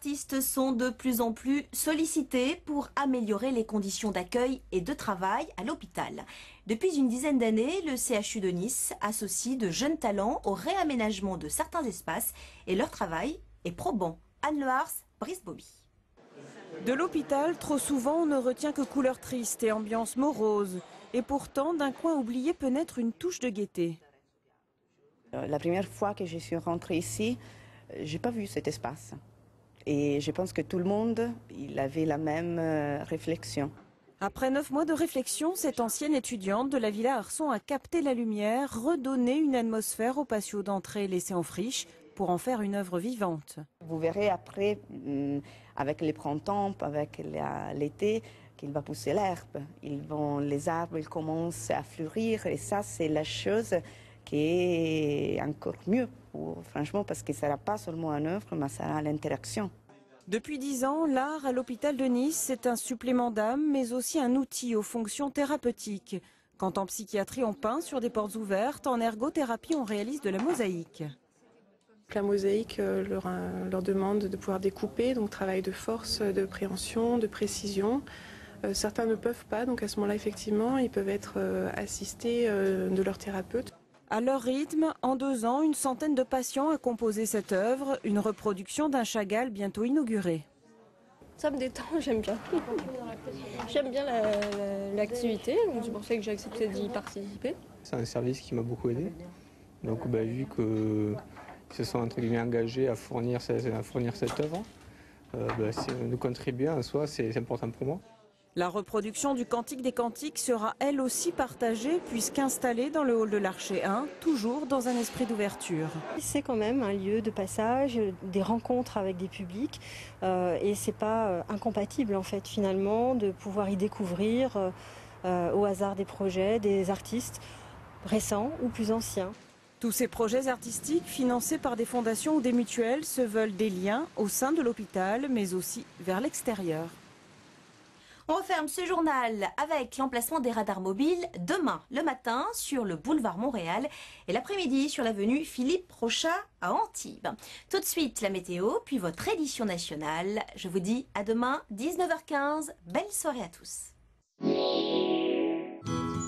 Les artistes sont de plus en plus sollicités pour améliorer les conditions d'accueil et de travail à l'hôpital. Depuis une dizaine d'années, le CHU de Nice associe de jeunes talents au réaménagement de certains espaces et leur travail est probant. Anne Lehars, Brice Bobby. De l'hôpital, trop souvent, on ne retient que couleurs tristes et ambiance morose. Et pourtant, d'un coin oublié peut naître une touche de gaieté. La première fois que je suis rentrée ici, j'ai pas vu cet espace. Et je pense que tout le monde, il avait la même réflexion. Après 9 mois de réflexion, cette ancienne étudiante de la Villa Arson a capté la lumière, redonné une atmosphère au patio d'entrée laissé en friche pour en faire une œuvre vivante. Vous verrez après, avec les printemps, avec l'été, qu'il va pousser l'herbe. Les arbres ils commencent à fleurir et ça, c'est la chose qui est encore mieux, franchement, parce que ça ne sera pas seulement une œuvre, mais ça sera l'interaction. Depuis 10 ans, l'art à l'hôpital de Nice, c'est un supplément d'âme, mais aussi un outil aux fonctions thérapeutiques. Quand en psychiatrie, on peint sur des portes ouvertes, en ergothérapie, on réalise de la mosaïque. La mosaïque leur demande de pouvoir découper, donc travail de force, de préhension, de précision. Certains ne peuvent pas, donc à ce moment-là, effectivement, ils peuvent être assistés de leur thérapeute. À leur rythme, en 2 ans, une centaine de patients a composé cette œuvre, une reproduction d'un Chagall bientôt inauguré. Ça me détend, j'aime bien. J'aime bien l'activité, donc c'est pour ça que j'ai accepté d'y participer. C'est un service qui m'a beaucoup aidé. Donc vu qu'ils se sont entre guillemets engagés à fournir cette œuvre, de contribuer en soi, c'est important pour moi. La reproduction du Cantique des Cantiques sera elle aussi partagée puisqu'installée dans le hall de l'Archer 1, toujours dans un esprit d'ouverture. C'est quand même un lieu de passage, des rencontres avec des publics et c'est pas incompatible en fait finalement de pouvoir y découvrir au hasard des projets, des artistes récents ou plus anciens. Tous ces projets artistiques financés par des fondations ou des mutuelles se veulent des liens au sein de l'hôpital mais aussi vers l'extérieur. On referme ce journal avec l'emplacement des radars mobiles demain le matin sur le boulevard Montréal et l'après-midi sur l'avenue Philippe Rochat à Antibes. Tout de suite la météo, puis votre édition nationale. Je vous dis à demain 19h15. Belle soirée à tous.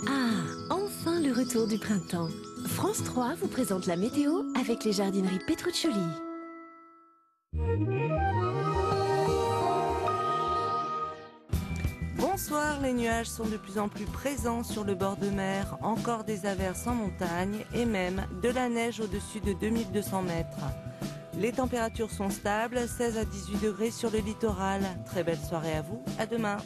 Ah, enfin le retour du printemps. France 3 vous présente la météo avec les jardineries Petruccioli. Bonsoir, les nuages sont de plus en plus présents sur le bord de mer, encore des averses en montagne et même de la neige au-dessus de 2200 mètres. Les températures sont stables, 16 à 18 degrés sur le littoral. Très belle soirée à vous, à demain.